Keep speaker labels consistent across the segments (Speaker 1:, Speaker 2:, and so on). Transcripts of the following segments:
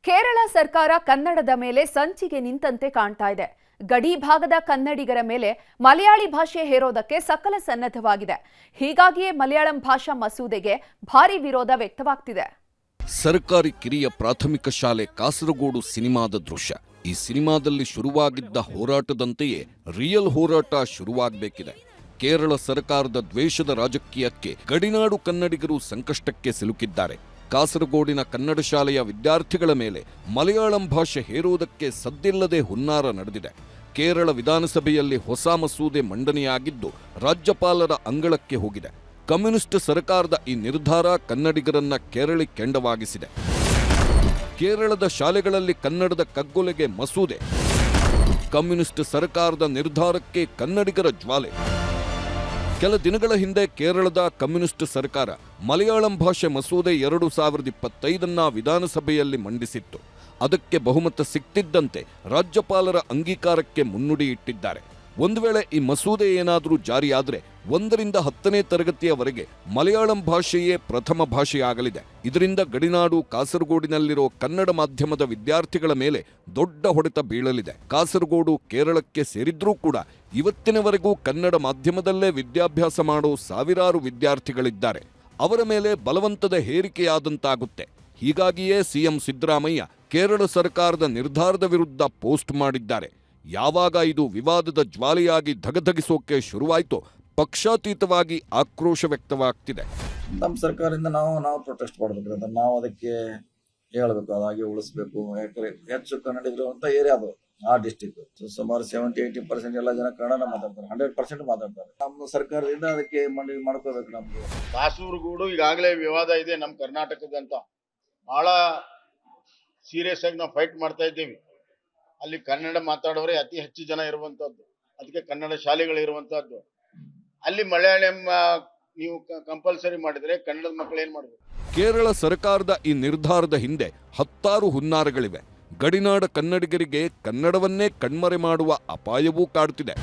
Speaker 1: ಕೇರಳ ಸರ್ಕಾರ ಕನ್ನಡದ ಮೇಲೆ ಸಂಚಿಗೆ ನಿಂತಂತೆ ಕಾಣ್ತಾ ಇದೆ. ಗಡಿ ಭಾಗದ ಕನ್ನಡಿಗರ ಮೇಲೆ ಮಲಯಾಳಿ ಭಾಷೆ ಹೇರೋದಕ್ಕೆ ಸಕಲ ಸನ್ನದ್ಧವಾಗಿದೆ. ಹೀಗಾಗಿಯೇ ಮಲಯಾಳಂ ಭಾಷಾ ಮಸೂದೆಗೆ ಭಾರಿ ವಿರೋಧ ವ್ಯಕ್ತವಾಗ್ತಿದೆ.
Speaker 2: ಸರ್ಕಾರಿ ಕಿರಿಯ ಪ್ರಾಥಮಿಕ ಶಾಲೆ ಕಾಸರಗೋಡು ಸಿನಿಮಾದ ದೃಶ್ಯ. ಈ ಸಿನಿಮಾದಲ್ಲಿ ಶುರುವಾಗಿದ್ದ ಹೋರಾಟದಂತೆಯೇ ರಿಯಲ್ ಹೋರಾಟ ಶುರುವಾಗಬೇಕಿದೆ. ಕೇರಳ ಸರ್ಕಾರದ ದ್ವೇಷದ ರಾಜಕೀಯಕ್ಕೆ ಗಡಿನಾಡು ಕನ್ನಡಿಗರು ಸಂಕಷ್ಟಕ್ಕೆ ಸಿಲುಕಿದ್ದಾರೆ. ಕಾಸರಗೋಡಿನ ಕನ್ನಡ ಶಾಲೆಯ ವಿದ್ಯಾರ್ಥಿಗಳ ಮೇಲೆ ಮಲಯಾಳಂ ಭಾಷೆ ಹೇರುವುದಕ್ಕೆ ಸದ್ದಿಲ್ಲದೆ ಹುನ್ನಾರ ನಡೆದಿದೆ. ಕೇರಳ ವಿಧಾನಸಭೆಯಲ್ಲಿ ಹೊಸ ಮಸೂದೆ ಮಂಡನೆಯಾಗಿದ್ದು ರಾಜ್ಯಪಾಲರ ಅಂಗಳಕ್ಕೆ ಹೋಗಿದೆ. ಕಮ್ಯುನಿಸ್ಟ್ ಸರ್ಕಾರದ ಈ ನಿರ್ಧಾರ ಕನ್ನಡಿಗರನ್ನ ಕೆರಳಿ ಕೆಂಡವಾಗಿಸಿದೆ. ಕೇರಳದ ಶಾಲೆಗಳಲ್ಲಿ ಕನ್ನಡದ ಕಗ್ಗೊಲೆಗೆ ಮಸೂದೆ, ಕಮ್ಯುನಿಸ್ಟ್ ಸರ್ಕಾರದ ನಿರ್ಧಾರಕ್ಕೆ ಕನ್ನಡಿಗರ ಜ್ವಾಲೆ. ಕೆಲ ದಿನಗಳ ಹಿಂದೆ ಕೇರಳದ ಕಮ್ಯುನಿಸ್ಟ್ ಸರ್ಕಾರ ಮಲಯಾಳಂ ಭಾಷೆ ಮಸೂದೆ 2025 ವಿಧಾನಸಭೆಯಲ್ಲಿ ಮಂಡಿಸಿತ್ತು. ಅದಕ್ಕೆ ಬಹುಮತ ಸಿಕ್ತಿದ್ದಂತೆ ರಾಜ್ಯಪಾಲರ ಅಂಗೀಕಾರಕ್ಕೆ ಮುನ್ನುಡಿ ಇಟ್ಟಿದ್ದಾರೆ. ಒಂದು ವೇಳೆ ಈ ಮಸೂದೆ ಏನಾದರೂ ಜಾರಿಯಾದರೆ 1ರಿಂದ 10ನೇ ತರಗತಿಯವರೆಗೆ ಮಲಯಾಳಂ ಭಾಷೆಯೇ ಪ್ರಥಮ ಭಾಷೆಯಾಗಲಿದೆ. ಇದರಿಂದ ಗಡಿನಾಡು ಕಾಸರಗೋಡಿನಲ್ಲಿರೋ ಕನ್ನಡ ಮಾಧ್ಯಮದ ವಿದ್ಯಾರ್ಥಿಗಳ ಮೇಲೆ ದೊಡ್ಡ ಹೊಡೆತ ಬೀಳಲಿದೆ. ಕಾಸರಗೋಡು ಕೇರಳಕ್ಕೆ ಸೇರಿದ್ರೂ ಕೂಡ ಇವತ್ತಿನವರೆಗೂ ಕನ್ನಡ ಮಾಧ್ಯಮದಲ್ಲೇ ವಿದ್ಯಾಭ್ಯಾಸ ಮಾಡೋ ಸಾವಿರಾರು ವಿದ್ಯಾರ್ಥಿಗಳಿದ್ದಾರೆ. ಅವರ ಮೇಲೆ ಬಲವಂತದ ಹೇರಿಕೆಯಾದಂತಾಗುತ್ತೆ. ಹೀಗಾಗಿಯೇ ಸಿಎಂ ಸಿದ್ದರಾಮಯ್ಯ ಕೇರಳ ಸರ್ಕಾರದ ನಿರ್ಧಾರದ ವಿರುದ್ಧ ಪೋಸ್ಟ್ ಮಾಡಿದ್ದಾರೆ. ಯಾವಾಗ ಇದು ವಿವಾದದ ಜ್ವಾಲೆಯಾಗಿ ಧಗಧಗಿಸೋಕೆ ಶುರುವಾಯಿತೋ ಪಕ್ಷಾತೀತವಾಗಿ ಆಕ್ರೋಶ ವ್ಯಕ್ತವಾಗ್ತಿದೆ.
Speaker 3: ನಮ್ಮ ಸರ್ಕಾರದಿಂದ ನಾವು ಪ್ರೊಟೆಸ್ಟ್ ಮಾಡಬೇಕು, ನಾವು ಅದಕ್ಕೆ ಹೇಳಬೇಕು, ಅದಾಗಿ ಉಳಿಸ್ಬೇಕು. ಯಾಕಂದ್ರೆ ಹೆಚ್ಚು ಕನ್ನಡಿಗರು ಅಂತ ಏರಿಯಾ ಅದು ಆ ಡಿಸ್ಟಿಕ್ ಸುಮಾರು 70-80% ಎಲ್ಲ ಜನ ಕನ್ನಡ ಮಾತಾಡ್ತಾರೆ, 100% ಮಾತಾಡ್ತಾರೆ. ನಮ್ಮ ಸರ್ಕಾರದಿಂದ ಅದಕ್ಕೆ ಮಾಡ್ಕೋಬೇಕು. ನಮ್ಗೆ
Speaker 4: ಕಾಸರಗೋಡು ಈಗಾಗಲೇ ವಿವಾದ ಇದೆ ನಮ್ಮ ಕರ್ನಾಟಕದಂತ, ಬಹಳ ಸೀರಿಯಸ್ ಆಗಿ ನಾವು ಫೈಟ್ ಮಾಡ್ತಾ ಇದ್ದೀವಿ. ಅಲ್ಲಿ ಕನ್ನಡ ಮಾತಾಡೋರೇ ಅತಿ ಹೆಚ್ಚು ಜನ ಇರುವಂತದ್ದು, ಅದಕ್ಕೆ ಕನ್ನಡ ಶಾಲೆಗಳು ಇರುವಂತದ್ದು. ಅಲ್ಲಿ ಮಲಯಾಳಂ ನೀವು ಕಂಪಲ್ಸರಿ ಮಾಡಿದ್ರೆ ಕನ್ನಡದ ಮಕ್ಕಳು ಏನ್ ಮಾಡಬೇಕು?
Speaker 2: ಕೇರಳ ಸರ್ಕಾರದ ಈ ನಿರ್ಧಾರದ ಹಿಂದೆ 10 ಹುನ್ನಾರಗಳಿವೆ. ಗಡಿನಾಡ ಕನ್ನಡಿಗರಿಗೆ ಕನ್ನಡವನ್ನೇ ಕಣ್ಮರೆ ಮಾಡುವ ಅಪಾಯವೂ ಕಾಡುತ್ತಿದೆ.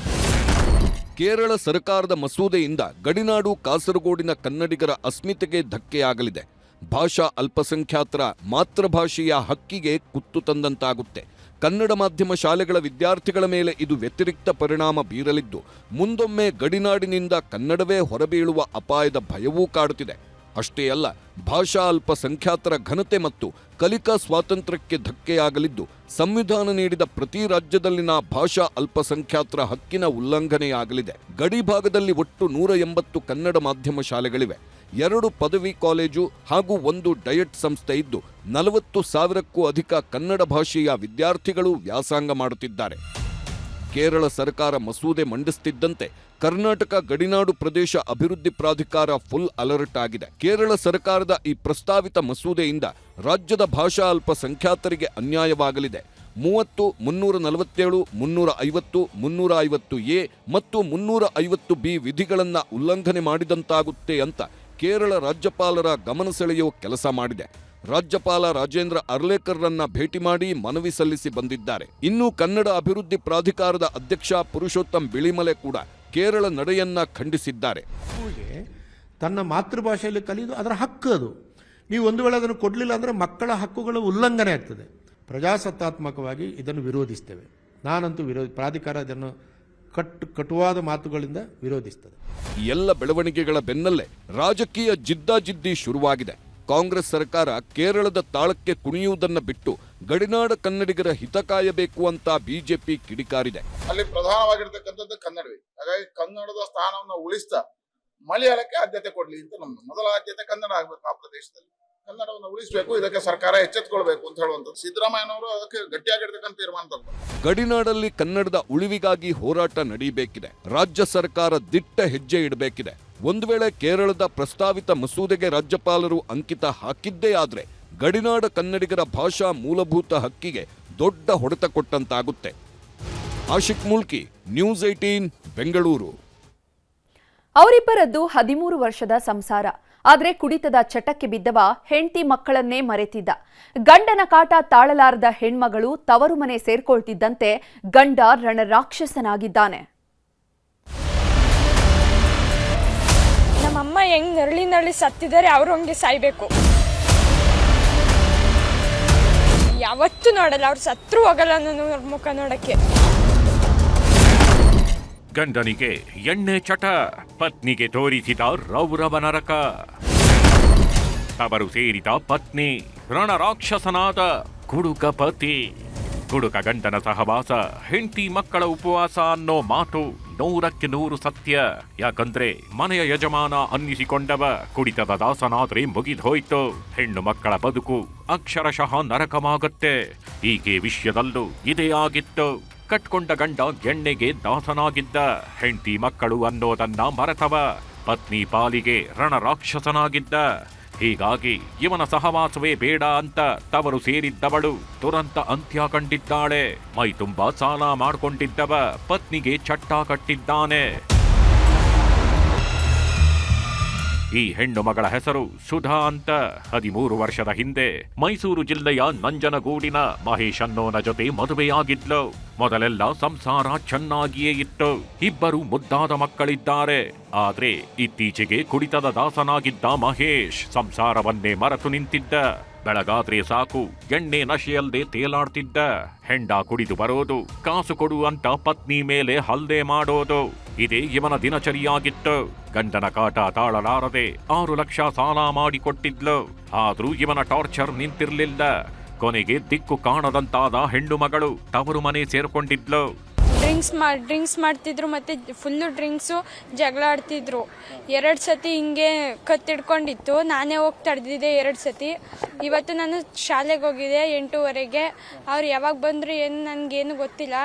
Speaker 2: ಕೇರಳ ಸರ್ಕಾರದ ಮಸೂದೆಯಿಂದ ಗಡಿನಾಡು ಕಾಸರಗೋಡಿನ ಕನ್ನಡಿಗರ ಅಸ್ಮಿತೆಗೆ ಧಕ್ಕೆಯಾಗಲಿದೆ. ಭಾಷಾ ಅಲ್ಪಸಂಖ್ಯಾತರ ಮಾತೃಭಾಷೆಯ ಹಕ್ಕಿಗೆ ಕುತ್ತು ತಂದಂತಾಗುತ್ತೆ. ಕನ್ನಡ ಮಾಧ್ಯಮ ಶಾಲೆಗಳ ವಿದ್ಯಾರ್ಥಿಗಳ ಮೇಲೆ ಇದು ವ್ಯತಿರಿಕ್ತ ಪರಿಣಾಮ ಬೀರಲಿದ್ದು ಮುಂದೊಮ್ಮೆ ಗಡಿನಾಡಿನಿಂದ ಕನ್ನಡವೇ ಹೊರಬೀಳುವ ಅಪಾಯದ ಭಯವೂ ಕಾಡುತ್ತಿದೆ. ಅಷ್ಟೇ ಅಲ್ಲ, ಭಾಷಾ ಅಲ್ಪಸಂಖ್ಯಾತರ ಘನತೆ ಮತ್ತು ಕಲಿಕಾ ಸ್ವಾತಂತ್ರ್ಯಕ್ಕೆ ಧಕ್ಕೆಯಾಗಲಿದ್ದು ಸಂವಿಧಾನ ನೀಡಿದ ಪ್ರತಿ ರಾಜ್ಯದಲ್ಲಿನ ಭಾಷಾ ಅಲ್ಪಸಂಖ್ಯಾತರ ಹಕ್ಕಿನ ಉಲ್ಲಂಘನೆಯಾಗಲಿದೆ. ಗಡಿ ಭಾಗದಲ್ಲಿ ಒಟ್ಟು 180 ಕನ್ನಡ ಮಾಧ್ಯಮ ಶಾಲೆಗಳಿವೆ. 2 ಪದವಿ ಕಾಲೇಜು ಹಾಗೂ 1 ಡಯಟ್ ಸಂಸ್ಥೆ ಇದ್ದು 40,000ಕ್ಕೂ ಅಧಿಕ ಕನ್ನಡ ಭಾಷೆಯ ವಿದ್ಯಾರ್ಥಿಗಳು ವ್ಯಾಸಂಗ ಮಾಡುತ್ತಿದ್ದಾರೆ. ಕೇರಳ ಸರ್ಕಾರ ಮಸೂದೆ ಮಂಡಿಸುತ್ತಿದ್ದಂತೆ ಕರ್ನಾಟಕ ಗಡಿನಾಡು ಪ್ರದೇಶ ಅಭಿವೃದ್ಧಿ ಪ್ರಾಧಿಕಾರ ಫುಲ್ ಅಲರ್ಟ್ ಆಗಿದೆ. ಕೇರಳ ಸರ್ಕಾರದ ಈ ಪ್ರಸ್ತಾವಿತ ಮಸೂದೆಯಿಂದ ರಾಜ್ಯದ ಭಾಷಾ ಅಲ್ಪಸಂಖ್ಯಾತರಿಗೆ ಅನ್ಯಾಯವಾಗಲಿದೆ. 30, 347, 350, 350A ಮತ್ತು 350B ವಿಧಿಗಳನ್ನು ಉಲ್ಲಂಘನೆ ಮಾಡಿದಂತಾಗುತ್ತೆ ಅಂತ ಕೇರಳ ರಾಜ್ಯಪಾಲರ ಗಮನ ಸೆಳೆಯುವ ಕೆಲಸ ಮಾಡಿದೆ. ರಾಜ್ಯಪಾಲ ರಾಜೇಂದ್ರ ಅರ್ಲೇಕರ್ರನ್ನ ಭೇಟಿ ಮಾಡಿ ಮನವಿ ಸಲ್ಲಿಸಿ ಬಂದಿದ್ದಾರೆ. ಇನ್ನು ಕನ್ನಡ ಅಭಿವೃದ್ಧಿ ಪ್ರಾಧಿಕಾರದ ಅಧ್ಯಕ್ಷ ಪುರುಷೋತ್ತಮ್ ಬಿಳಿಮಲೆ ಕೂಡ ಕೇರಳ ನಡೆಯನ್ನ ಖಂಡಿಸಿದ್ದಾರೆ.
Speaker 5: ತನ್ನ ಮಾತೃಭಾಷೆಯಲ್ಲಿ ಕಲಿಯುವುದು ಅದರ ಹಕ್ಕು. ಅದು ನೀವು ಒಂದು ವೇಳೆ ಅದನ್ನು ಕೊಡಲಿಲ್ಲ ಅಂದರೆ ಮಕ್ಕಳ ಹಕ್ಕುಗಳ ಉಲ್ಲಂಘನೆ ಆಗ್ತದೆ. ಪ್ರಜಾಸತ್ತಾತ್ಮಕವಾಗಿ ಇದನ್ನು ವಿರೋಧಿಸ್ತೇವೆ. ನಾನಂತೂ ಪ್ರಾಧಿಕಾರ ಇದನ್ನು ಕಟುವಾದ ಮಾತುಗಳಿಂದ ವಿರೋಧಿಸ್ತದೆ.
Speaker 2: ಎಲ್ಲ ಬೆಳವಣಿಗೆಗಳ ಬೆನ್ನಲ್ಲೇ ರಾಜಕೀಯ ಜಿದ್ದಾಜಿದ್ದಿ ಶುರುವಾಗಿದೆ. ಕಾಂಗ್ರೆಸ್ ಸರ್ಕಾರ ಕೇರಳದ ತಾಳಕ್ಕೆ ಕುಣಿಯುವುದನ್ನು ಬಿಟ್ಟು ಗಡಿನಾಡ ಕನ್ನಡಿಗರ ಹಿತ ಕಾಯಬೇಕು ಅಂತ ಬಿಜೆಪಿ ಕಿಡಿಕಾರಿದೆ.
Speaker 4: ಅಲ್ಲಿ ಪ್ರಧಾನವಾಗಿರ್ತಕ್ಕಂಥದ್ದು ಕನ್ನಡವೇ. ಹಾಗಾಗಿ ಕನ್ನಡದ ಸ್ಥಾನವನ್ನು ಉಳಿಸ್ತಾ ಮಲಯಾಳಕ್ಕೆ ಆದ್ಯತೆ ಕೊಡ್ಲಿ ಅಂತ ನಮ್ದು ಮೊದಲ ಆದ್ಯತೆ ಕನ್ನಡ ಆಗ್ಬೇಕು. ಆ ಪ್ರದೇಶದಲ್ಲಿ ಕನ್ನಡವನ್ನು ಉಳಿಸಬೇಕು, ಇದಕ್ಕೆ ಸರ್ಕಾರ ಎಚ್ಚೆತ್ತುಕೊಳ್ಬೇಕು ಅಂತ ಹೇಳುವಂಥದ್ದು ಸಿದ್ದರಾಮಯ್ಯನವರು ಅದಕ್ಕೆ ಗಟ್ಟಿಯಾಗಿರ್ತಕ್ಕಂಥ ತೀರ್ಮಾನ ತಗೊಂಡು
Speaker 2: ಗಡಿನಾಡಲ್ಲಿ ಕನ್ನಡದ ಉಳಿವಿಗಾಗಿ ಹೋರಾಟ ನಡೆಯಬೇಕಿದೆ. ರಾಜ್ಯ ಸರ್ಕಾರ ದಿಟ್ಟ ಹೆಜ್ಜೆ ಇಡಬೇಕಿದೆ. ಒಂದು ವೇಳೆ ಕೇರಳದ ಪ್ರಸ್ತಾವಿತ ಮಸೂದೆಗೆ ರಾಜ್ಯಪಾಲರು ಅಂಕಿತ ಹಾಕಿದ್ದೇ ಆದ್ರೆ ಗಡಿನಾಡ ಕನ್ನಡಿಗರ ಭಾಷಾ ಮೂಲಭೂತ ಹಕ್ಕಿಗೆ ದೊಡ್ಡ ಹೊಡೆತ ಕೊಟ್ಟಂತಾಗುತ್ತೆ. ಆಶಿಕ್ ಮುಲ್ಕಿ, ನ್ಯೂಸ್ 18, ಬೆಂಗಳೂರು.
Speaker 1: ಅವರಿಬ್ಬರದ್ದು 13 ವರ್ಷದ ಸಂಸಾರ. ಆದ್ರೆ ಕುಡಿತದ ಚಟಕ್ಕೆ ಬಿದ್ದವ ಹೆಂಡತಿ ಮಕ್ಕಳನ್ನೇ ಮರೆತಿದ್ದ. ಗಂಡನ ಕಾಟ ತಾಳಲಾರದ ಹೆಣ್ಮಗಳು ತವರು ಮನೆ ಸೇರ್ಕೊಳ್ತಿದ್ದಂತೆ ಗಂಡ ರಣರಾಕ್ಷಸನಾಗಿದ್ದಾನೆ.
Speaker 6: ನಮ್ಮಮ್ಮ ಹೆಂಗ್ ನರಳಿ ಸತ್ತಿದ್ದಾರೆ, ಅವರು ಹಂಗೆ ಸಾಯ್ಬೇಕು. ಯಾವತ್ತೂ ನೋಡಲ್ಲ, ಅವ್ರು ಸತ್ರು ಹೋಗಲ್ಲ ನಾನು ಅವ್ರ ಮುಖ ನೋಡಕ್ಕೆ.
Speaker 7: ಗಂಡನಿಗೆ ಎಣ್ಣೆ ಚಟ, ಪತ್ನಿಗೆ ತೋರಿಸಿದ ರೌರವ ನರಕ. ತವರು ಸೇರಿದ ಪತ್ನಿ, ರಣರಾಕ್ಷಸನಾದ ಕುಡುಕ ಪತಿ. ಕುಡುಕ ಗಂಡನ ಸಹವಾಸ, ಹೆಂಡತಿ ಮಕ್ಕಳ ಉಪವಾಸ ಅನ್ನೋ ಮಾತು 100ಕ್ಕೆ 100 ಸತ್ಯ. ಯಾಕಂದ್ರೆ ಮನೆಯ ಯಜಮಾನ ಅನ್ನಿಸಿಕೊಂಡವ ಕುಡಿತದ ದಾಸನಾದ್ರೆ ಮುಗಿದೋಯ್ತು. ಹೆಣ್ಣು ಮಕ್ಕಳ ಬದುಕು ಅಕ್ಷರಶಃ ನರಕವಾಗುತ್ತೆ. ಈಕೆ ವಿಷಯದಲ್ಲೂ ಇದೇ ಆಗಿತ್ತು. ಕಟ್ಕೊಂಡ ಗಂಡ ಎಣ್ಣೆಗೆ ದಾಸನಾಗಿದ್ದ, ಹೆಂಡತಿ ಮಕ್ಕಳು ಅನ್ನೋದನ್ನ ಮರೆತವ. ಪತ್ನಿ ಪಾಲಿಗೆ ರಣರಾಕ್ಷಸನಾಗಿದ್ದ. ಹೀಗಾಗಿ ಇವನ ಸಹವಾಸವೇ ಬೇಡ ಅಂತ ತವರು ಸೇರಿದ್ದವಳು ತುರಂತ ಅಂತ್ಯ ಕಂಡಿದ್ದಾಳೆ. ಮೈ ತುಂಬಾ ಸಾಲ ಮಾಡಿಕೊಂಡಿದ್ದವ ಪತ್ನಿಗೆ ಚಟ್ಟ ಕಟ್ಟಿದ್ದಾನೆ. ಈ ಹೆಣ್ಣು ಮಗಳ ಹೆಸರು ಸುಧಾ ಅಂತ. 13 ವರ್ಷದ ಹಿಂದೆ ಮೈಸೂರು ಜಿಲ್ಲೆಯ ನಂಜನಗೂಡಿನ ಮಹೇಶ್ ಅನ್ನೋನ ಜೊತೆ ಮದುವೆಯಾಗಿದ್ಲು. ಮೊದಲೆಲ್ಲ ಸಂಸಾರ ಚೆನ್ನಾಗಿಯೇ ಇತ್ತು. 2 ಮುದ್ದಾದ ಮಕ್ಕಳಿದ್ದಾರೆ. ಆದ್ರೆ ಇತ್ತೀಚೆಗೆ ಕುಡಿತದ ದಾಸನಾಗಿದ್ದ ಮಹೇಶ್ ಸಂಸಾರವನ್ನೇ ಮರೆತು ನಿಂತಿದ್ದ. ಬೆಳಗಾದ್ರೆ ಸಾಕು ಎಣ್ಣೆ ನಶೆಯಲ್ಲದೆ ತೇಲಾಡ್ತಿದ್ದ. ಹೆಂಡ ಕುಡಿದು ಬರೋದು, ಕಾಸು ಕೊಡು ಅಂತ ಪತ್ನಿ ಮೇಲೆ ಹಲ್ಲೆ ಮಾಡೋದು, ಇದೇ ಇವನ ದಿನಚರಿಯಾಗಿತ್ತು. ಗಂಡನ ಕಾಟ ತಾಳಲಾರದೆ 6 ಲಕ್ಷ ಸಾಲ ಮಾಡಿಕೊಟ್ಟಿದ್ಲು. ಆದ್ರೂ ಇವನ ಟಾರ್ಚರ್ ನಿಂತಿರ್ಲಿಲ್ಲ. ಕೊನೆಗೆ ದಿಕ್ಕು ಕಾಣದಂತಾದ ಹೆಣ್ಣು ಮಗಳು ತವರು ಮನೆ ಸೇರ್ಕೊಂಡಿದ್ಲು.
Speaker 6: ಡ್ರಿಂಕ್ಸ್ ಮಾಡ್ತಿದ್ರು, ಮತ್ತು ಫುಲ್ಲು ಡ್ರಿಂಕ್ಸು, ಜಗಳ ಆಡ್ತಿದ್ರು. 2 ಸತಿ ಹಿಂಗೆ ಕತ್ತಿಡ್ಕೊಂಡಿತ್ತು. ನಾನೇ ಹೋಗಿ ತಡೆದಿದ್ದೆ 2 ಸತಿ. ಇವತ್ತು ನಾನು ಶಾಲೆಗೆ ಹೋಗಿದ್ದೆ 8:15. ಅವ್ರು ಯಾವಾಗ ಬಂದರು ಏನು ನನಗೇನು ಗೊತ್ತಿಲ್ಲ.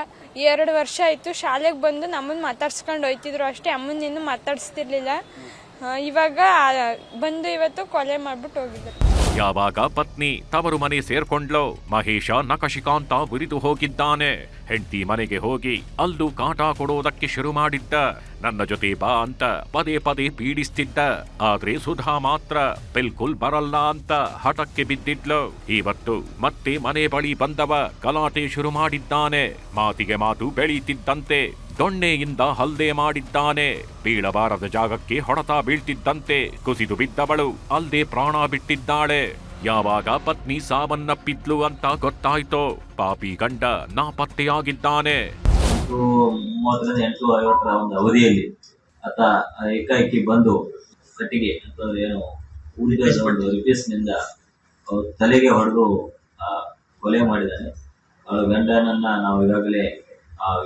Speaker 6: 2 ವರ್ಷ ಆಯಿತು. ಶಾಲೆಗೆ ಬಂದು ನಮ್ಮನ್ನು ಮಾತಾಡ್ಸ್ಕೊಂಡು ಹೋಯ್ತಿದ್ರು ಅಷ್ಟೇ, ಅಮ್ಮನೇನು ಮಾತಾಡಿಸ್ತಿರ್ಲಿಲ್ಲ. ಇವಾಗ ಬಂದು ಇವತ್ತು ಕೊಲೆ ಮಾಡ್ಬಿಟ್ಟು ಹೋಗಿದ್ರು.
Speaker 7: ಯಾವಾಗ ಪತ್ನಿ ತವರು ಮನೆ ಸೇರ್ಕೊಂಡ್ಲೋ, ಮಹೇಶ ನಖಶಿಕಾಂತ ಉರಿದು ಹೋಗಿದ್ದಾನೆ. ಹೆಂಡತಿ ಮನೆಗೆ ಹೋಗಿ ಅಲ್ಲೂ ಕಾಟ ಕೊಡೋದಕ್ಕೆ ಶುರು ಮಾಡಿದ್ದ. ನನ್ನ ಜೊತೆ ಬಾ ಅಂತ ಪದೇ ಪದೇ ಪೀಡಿಸ್ತಿದ್ದ. ಆದ್ರೆ ಸುಧಾ ಮಾತ್ರ ಬಿಲ್ಕುಲ್ ಬರಲ್ಲ ಅಂತ ಹಠಕ್ಕೆ ಬಿದ್ದಿದ್ಲು. ಇವತ್ತು ಮತ್ತೆ ಮನೆ ಬಳಿ ಬಂದವ ಗಲಾಟೆ ಶುರು ಮಾಡಿದ್ದಾನೆ. ಮಾತಿಗೆ ಮಾತು ಬೆಳೀತಿದ್ದಂತೆ ದೊಣ್ಣೆಯಿಂದ ಹಲ್ಲೆ ಮಾಡಿದ್ದಾನೆ. ಬೀಳಬಾರದ ಜಾಗಕ್ಕೆ ಹೊಡೆತ ಬೀಳ್ತಿದ್ದಂತೆ ಕುಸಿದು ಬಿದ್ದವಳು ಅಲ್ಲದೆ ಪ್ರಾಣ ಬಿಟ್ಟಿದ್ದಾಳೆ. ಯಾವಾಗ ಪತ್ನಿ ಸಾವನ್ನಪ್ಪಿದ್ಲು ಅಂತ ಗೊತ್ತಾಯ್ತೋ, ಪಾಪಿ ಗಂಡ ನಾಪತ್ತೆಯಾಗಿದ್ದಾನೆ.
Speaker 8: 8:50 ಒಂದು ಅವಧಿಯಲ್ಲಿ ಆತ ಏಕಾಏಕಿ ಬಂದು ಕಟ್ಟಿಗೆ ಅಂತಂದ್ರೆ ಏನು ಊದಿದ ಒಂದು ರಿಪೇಸ್ನಿಂದ ತಲೆಗೆ ಹೊಡೆದು ಕೊಲೆ ಮಾಡಿದ್ದಾನೆ. ಅವಳ ಗಂಡನನ್ನ ನಾವು ಈಗಾಗಲೇ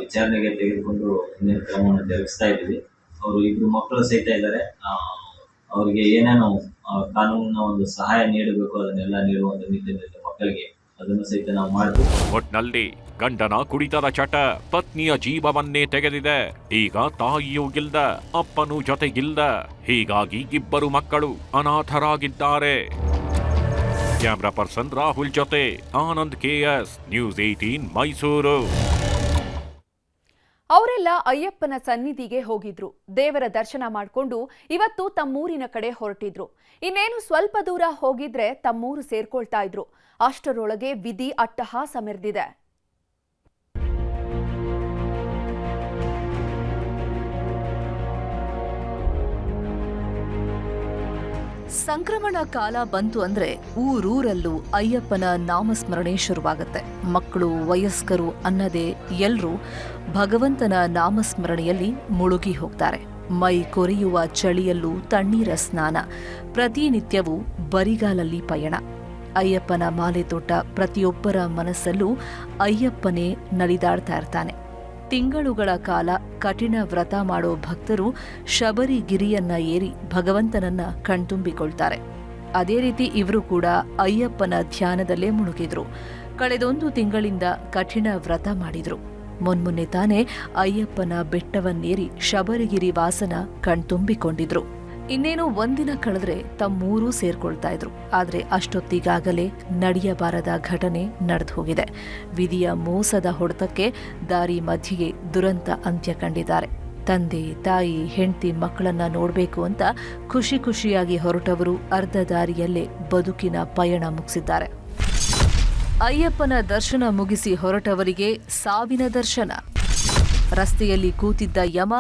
Speaker 8: ವಿಚಾರಣೆಗೆ ತೆಗೆದುಕೊಂಡು ಮುಂದಿನ ಕ್ರಮವನ್ನು ಜರುಗಿಸ್ತಾ ಇದ್ದೀವಿ. ಅವರು 2 ಮಕ್ಕಳು ಸಹಿತ ಇದ್ದಾರೆ. ಅವರಿಗೆ ಏನೇನು ಕಾನೂನಿನ ಒಂದು ಸಹಾಯ ನೀಡಬೇಕು ಅದನ್ನೆಲ್ಲ ನೀಡುವಂತ ನಿಟ್ಟಿನಲ್ಲಿ ಮಕ್ಕಳಿಗೆ ಅದನ್ನು ಸಹಿತ ನಾವು ಮಾಡ್ತೀವಿ.
Speaker 7: ಒಟ್ನಲ್ಲಿ ಗಂಡನ ಕುಡಿತದ ಚಟ ಪತ್ನಿಯ ಜೀವವನ್ನೇ ತೆಗೆದಿದೆ. ಈಗ ತಾಯಿಯೂ ಗಿಲ್ದ, ಅಪ್ಪನೂ ಜೊತೆಗಿಲ್ದ. ಹೀಗಾಗಿ 2 ಮಕ್ಕಳು ಅನಾಥರಾಗಿದ್ದಾರೆ. ಕ್ಯಾಮ್ರಾ ಪರ್ಸನ್ ರಾಹುಲ್ ಜೊತೆ ಆನಂದ್ KS, ನ್ಯೂಸ್ 18 ಮೈಸೂರು.
Speaker 1: ಅವರೆಲ್ಲ ಅಯ್ಯಪ್ಪನ ಸನ್ನಿಧಿಗೆ ಹೋಗಿದ್ರು. ದೇವರ ದರ್ಶನ ಮಾಡಿಕೊಂಡು ಇವತ್ತು ತಮ್ಮೂರಿನ ಕಡೆ ಹೊರಟಿದ್ರು. ಇನ್ನೇನು ಸ್ವಲ್ಪ ದೂರ ಹೋಗಿದ್ರೆ ತಮ್ಮೂರು ಸೇರ್ಕೊಳ್ತಾ ಇದ್ರು. ಅಷ್ಟರೊಳಗೆ ವಿಧಿ ಅಟ್ಟಹಾಸ ಮೆರೆದಿದೆ.
Speaker 9: ಸಂಕ್ರಮಣ ಕಾಲ ಬಂತು ಅಂದ್ರೆ ಊರೂರಲ್ಲೂ ಅಯ್ಯಪ್ಪನ ನಾಮಸ್ಮರಣೆ ಶುರುವಾಗುತ್ತೆ. ಮಕ್ಕಳು, ವಯಸ್ಕರು ಅನ್ನದೇ ಎಲ್ರೂ ಭಗವಂತನ ನಾಮಸ್ಮರಣೆಯಲ್ಲಿ ಮುಳುಗಿ ಹೋಗ್ತಾರೆ. ಮೈ ಕೊರೆಯುವ ಚಳಿಯಲ್ಲೂ ತಣ್ಣೀರ ಸ್ನಾನ, ಪ್ರತಿನಿತ್ಯವೂ ಬರಿಗಾಲಲ್ಲಿ ಪಯಣ. ಅಯ್ಯಪ್ಪನ ಮಾಲೆ ತೊಟ್ಟ ಪ್ರತಿಯೊಬ್ಬರ ಮನಸ್ಸಲ್ಲೂ ಅಯ್ಯಪ್ಪನೇ ನಲಿದಾಡ್ತಾ ಇರ್ತಾನೆ. ತಿಂಗಳುಗಳ ಕಾಲ ಕಠಿಣ ವ್ರತ ಮಾಡೋ ಭಕ್ತರು ಶಬರಿಗಿರಿಯನ್ನ ಏರಿ ಭಗವಂತನನ್ನ ಕಣ್ತುಂಬಿಕೊಳ್ತಾರೆ. ಅದೇ ರೀತಿ ಇವರು ಕೂಡ ಅಯ್ಯಪ್ಪನ ಧ್ಯಾನದಲ್ಲೇ ಮುಳುಗಿದ್ರು. ಕಳೆದೊಂದು ತಿಂಗಳಿಂದ ಕಠಿಣ ವ್ರತ ಮಾಡಿದ್ರು. ಮೊನ್ನೆ ತಾನೇ ಅಯ್ಯಪ್ಪನ ಬೆಟ್ಟವನ್ನೇರಿ ಶಬರಿಗಿರಿ ವಾಸನ ಕಣ್ತುಂಬಿಕೊಂಡಿದ್ರು. ಇನ್ನೇನು ಒಂದಿನ ಕಳೆದ್ರೆ ತಮ್ಮೂರೂ ಸೇರ್ಕೊಳ್ತಾ ಇದ್ರು. ಆದ್ರೆ ಅಷ್ಟೊತ್ತಿಗಾಗಲೇ ನಡೆಯಬಾರದ ಘಟನೆ ನಡೆದು ಹೋಗಿದೆ. ವಿಧಿಯ ಮೋಸದ ಹೊಡೆತಕ್ಕೆ ದಾರಿ ಮಧ್ಯೆಯೇ ದುರಂತ ಅಂತ್ಯ ಕಂಡಿದ್ದಾರೆ. ತಂದೆ, ತಾಯಿ, ಹೆಂಡತಿ ಮಕ್ಕಳನ್ನ ನೋಡಬೇಕು ಅಂತ ಖುಷಿ ಖುಷಿಯಾಗಿ ಹೊರಟವರು ಅರ್ಧ ದಾರಿಯಲ್ಲೇ ಬದುಕಿನ ಪಯಣ ಮುಗಿಸಿದ್ದಾರೆ. ಅಯ್ಯಪ್ಪನ ದರ್ಶನ ಮುಗಿಸಿ ಹೊರಟವರಿಗೆ ಸಾವಿನ ದರ್ಶನ. ರಸ್ತೆಯಲ್ಲಿ ಕೂತಿದ್ದ ಯಮ,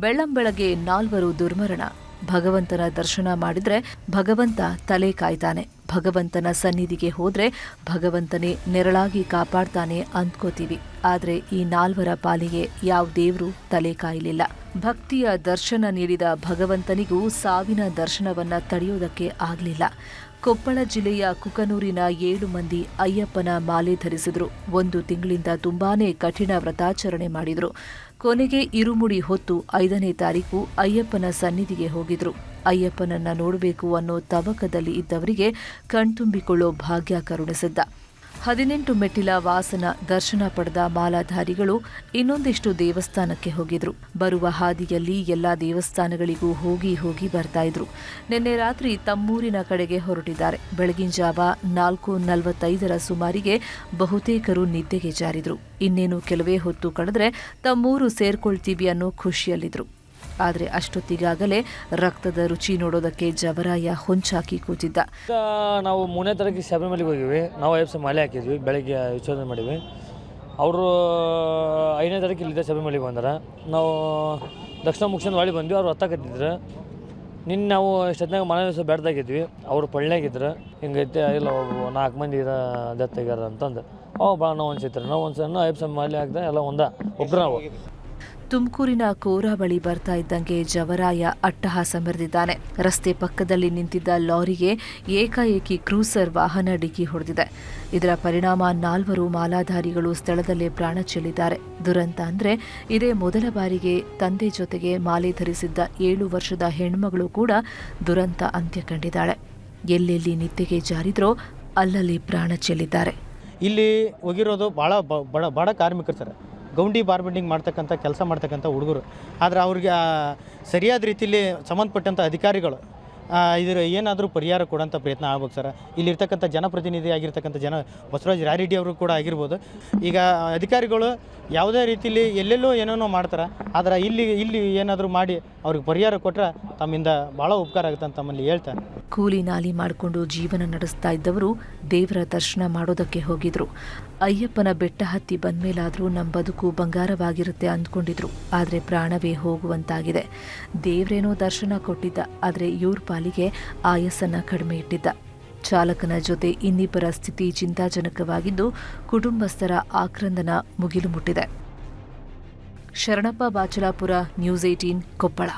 Speaker 9: ಬೆಳ್ಳಂಬೆಳಗ್ಗೆ 4 ದುರ್ಮರಣ. ಭಗವಂತನ ದರ್ಶನ ಮಾಡಿದ್ರೆ ಭಗವಂತ ತಲೆ ಕಾಯ್ತಾನೆ. ಭಗವಂತನ ಸನ್ನಿಧಿಗೆ ಹೋದ್ರೆ ಭಗವಂತನೇ ನೆರಳಾಗಿ ಕಾಪಾಡ್ತಾನೆ ಅಂದ್ಕೋತೀವಿ. ಆದ್ರೆ ಈ 4 ಪಾಲಿಗೆ ಯಾವ ದೇವ್ರೂ ತಲೆ ಕಾಯಲಿಲ್ಲ. ಭಕ್ತಿಯ ದರ್ಶನ ನೀಡಿದ ಭಗವಂತನಿಗೂ ಸಾವಿನ ದರ್ಶನವನ್ನ ತಡೆಯೋದಕ್ಕೆ ಆಗಲಿಲ್ಲ. ಕೊಪ್ಪಳ ಜಿಲ್ಲೆಯ ಕುಕನೂರಿನ 7 ಮಂದಿ ಅಯ್ಯಪ್ಪನ ಮಾಲೆ ಧರಿಸಿದ್ರು. 1 ತಿಂಗಳಿಂದ ತುಂಬಾನೇ ಕಠಿಣ ವ್ರತಾಚರಣೆ ಮಾಡಿದ್ರು. ಕೊನೆಗೆ ಇರುಮುಡಿ ಹೊತ್ತು 5ನೇ ತಾರೀಕು ಅಯ್ಯಪ್ಪನ ಸನ್ನಿಧಿಗೆ ಹೋಗಿದ್ರು. ಅಯ್ಯಪ್ಪನನ್ನ ನೋಡಬೇಕು ಅನ್ನೋ ತವಕದಲ್ಲಿ ಇದ್ದವರಿಗೆ ಕಣ್ತುಂಬಿಕೊಳ್ಳೋ ಭಾಗ್ಯ ಕರುಣಿಸಿದ್ದ. 18 ಮೆಟ್ಟಿಲ ವಾಸನ ದರ್ಶನ ಪಡೆದ ಮಾಲಾಧಾರಿಗಳು ಇನ್ನೊಂದಿಷ್ಟು ದೇವಸ್ಥಾನಕ್ಕೆ ಹೋಗಿದ್ರು. ಬರುವ ಹಾದಿಯಲ್ಲಿ ಎಲ್ಲಾ ದೇವಸ್ಥಾನಗಳಿಗೂ ಹೋಗಿ ಬರ್ತಾ ಇದ್ರು. ನಿನ್ನೆ ರಾತ್ರಿ ತಮ್ಮೂರಿನ ಕಡೆಗೆ ಹೊರಟಿದ್ದಾರೆ. ಬೆಳಗಿನ ಜಾವ 4:45 ಸುಮಾರಿಗೆ ಬಹುತೇಕರು ನಿದ್ದೆಗೆ ಜಾರಿದ್ರು. ಇನ್ನೇನು ಕೆಲವೇ ಹೊತ್ತು ಕಳೆದ್ರೆ ತಮ್ಮೂರು ಸೇರ್ಕೊಳ್ತೀವಿ ಅನ್ನೋ ಖುಷಿಯಲ್ಲಿದ್ರು. ಆದರೆ ಅಷ್ಟೊತ್ತಿಗಾಗಲೇ ರಕ್ತದ ರುಚಿ ನೋಡೋದಕ್ಕೆ ಜವರಾಯ ಹೊಂಚಾಕಿ ಕೂತಿದ್ದ.
Speaker 10: ನಾವು 3ನೇ ತಾರೀಕಿಗೆ ಶಬರಿಮಲೆಗೆ ಹೋಗಿವಿ. ನಾವು ಅಯ್ಯಪ್ಪ ಮಾಲೆ ಹಾಕಿದ್ವಿ, ಬೆಳಗ್ಗೆ ವಿಸರ್ಜನೆ ಮಾಡಿವಿ. ಅವರು 5ನೇ ತಾರೀಕು ಇಲ್ಲಿದ್ದ ಶಬರಿಮಲೆಗೆ ಬಂದಾರ. ನಾವು ದಕ್ಷಿಣ ಮುಗಿಸ್ಕೊಂಡು ಹೊಳ್ಳಿ ಬಂದ್ವಿ. ಅವ್ರು ಹೊತ್ತಾಕತ್ತಿದ್ರು. ನಿನ್ನೆ ನಾವು ಇಷ್ಟೊತ್ತಿನಾಗ ಮನೆ ದಿವಸ ಬೆಡ್ದಾಗಿದ್ವಿ. ಅವರು ಪಳ್ಳ್ಯಾಗಿದ್ರು. ಹಿಂಗೈತೆ ಇಲ್ಲ 4 ಮಂದಿ ಡೆತ್ ಆಗ್ಯಾರ ಅಂತಂದು ಭಾಳ ನೋವು ಅನ್ಸಿತ್ತು. ನಾವು ಒಂದು ಸಣ್ಣ ಅಯ್ಯಪ್ಪ ಮಾಲೆ ಹಾಕಿದೆ ಎಲ್ಲ ಒಬ್ಬರು ನಾವು.
Speaker 9: ತುಮಕೂರಿನ ಕೋರಾ ಬಳಿ ಬರ್ತಾ ಇದ್ದಂಗೆ ಜವರಾಯ ಅಟ್ಟಹಾಸ ಮೆರೆದಿದ್ದಾನೆ. ರಸ್ತೆ ಪಕ್ಕದಲ್ಲಿ ನಿಂತಿದ್ದ ಲಾರಿಗೆ ಏಕಾಏಕಿ ಕ್ರೂಸರ್ ವಾಹನ ಡಿಕ್ಕಿ ಹೊಡೆದಿದೆ. ಇದರ ಪರಿಣಾಮ 4 ಮಾಲಾಧಾರಿಗಳು ಸ್ಥಳದಲ್ಲೇ ಪ್ರಾಣ ಚೆಲ್ಲಿದ್ದಾರೆ. ದುರಂತ ಅಂದ್ರೆ ಇದೇ ಮೊದಲ ಬಾರಿಗೆ ತಂದೆ ಜೊತೆಗೆ ಮಾಲೆ ಧರಿಸಿದ್ದ 7 ವರ್ಷದ ಹೆಣ್ಮಗಳು ಕೂಡ ದುರಂತ ಅಂತ್ಯ ಕಂಡಿದ್ದಾಳೆ. ಎಲ್ಲೆಲ್ಲಿ ನಿದ್ದೆಗೆ ಜಾರಿದ್ರೋ ಅಲ್ಲಲ್ಲಿ ಪ್ರಾಣ ಚೆಲ್ಲಿದ್ದಾರೆ.
Speaker 11: ಇಲ್ಲಿ ಹೋಗಿರೋದು ಭಾಳ ಬಡ ಕಾರ್ಮಿಕರು ಸರ್. ಗೌಂಡಿ ಬಾರ್ಬೆಂಡಿಂಗ್ ಮಾಡ್ತಕ್ಕಂಥ ಕೆಲಸ ಮಾಡ್ತಕ್ಕಂಥ ಹುಡುಗರು. ಆದರೆ ಅವ್ರಿಗೆ ಸರಿಯಾದ ರೀತಿಯಲ್ಲಿ ಸಂಬಂಧಪಟ್ಟಂಥ ಅಧಿಕಾರಿಗಳು ಇದರ ಏನಾದರೂ ಪರಿಹಾರ ಕೊಡೋಂಥ ಪ್ರಯತ್ನ ಆಗ್ಬೇಕು ಸರ್. ಇಲ್ಲಿರ್ತಕ್ಕಂಥ ಜನಪ್ರತಿನಿಧಿ ಆಗಿರ್ತಕ್ಕಂಥ ಬಸವರಾಜ ರಾಯರೆಡ್ಡಿ ಅವರು ಕೂಡ ಆಗಿರ್ಬೋದು. ಈಗ ಅಧಿಕಾರಿಗಳು ಯಾವುದೇ ರೀತಿಯಲ್ಲಿ ಎಲ್ಲೆಲ್ಲೋ ಏನೇನೋ ಮಾಡ್ತಾರೆ. ಆದರೆ ಇಲ್ಲಿ ಏನಾದರೂ ಮಾಡಿ ಅವ್ರಿಗೆ ಪರಿಹಾರ ಕೊಟ್ಟರೆ ತಮ್ಮಿಂದ ಭಾಳ ಉಪಕಾರ ಆಗುತ್ತೆ ಅಂತ ತಮ್ಮಲ್ಲಿ ಹೇಳ್ತಾರೆ.
Speaker 9: ಕೂಲಿ ನಾಲಿ ಮಾಡಿಕೊಂಡು ಜೀವನ ನಡೆಸ್ತಾ ಇದ್ದವರು ದೇವರ ದರ್ಶನ ಮಾಡೋದಕ್ಕೆ ಹೋಗಿದ್ರು. ಅಯ್ಯಪ್ಪನ ಬೆಟ್ಟ ಹತ್ತಿ ಬಂದ್ಮೇಲಾದರೂ ನಮ್ಮ ಬದುಕು ಬಂಗಾರವಾಗಿರುತ್ತೆ ಅಂದ್ಕೊಂಡಿದ್ರು. ಆದರೆ ಪ್ರಾಣವೇ ಹೋಗುವಂತಾಗಿದೆ. ದೇವ್ರೇನೋ ದರ್ಶನ ಕೊಟ್ಟಿದ್ದ, ಆದರೆ ಇವ್ರ ಪಾಲಿಗೆ ಆಯಸ್ಸನ್ನ ಕಡಿಮೆ ಇಟ್ಟಿದ್ದ. ಚಾಲಕನ ಜೊತೆ ಇನ್ನಿಬ್ಬರ ಸ್ಥಿತಿ ಚಿಂತಾಜನಕವಾಗಿದ್ದು ಕುಟುಂಬಸ್ಥರ ಆಕ್ರಂದನ ಮುಗಿಲು ಮುಟ್ಟಿದೆ. ಶರಣಪ್ಪ ಬಾಚಲಾಪುರ, ನ್ಯೂಸ್ 18 ಕೊಪ್ಪಳ.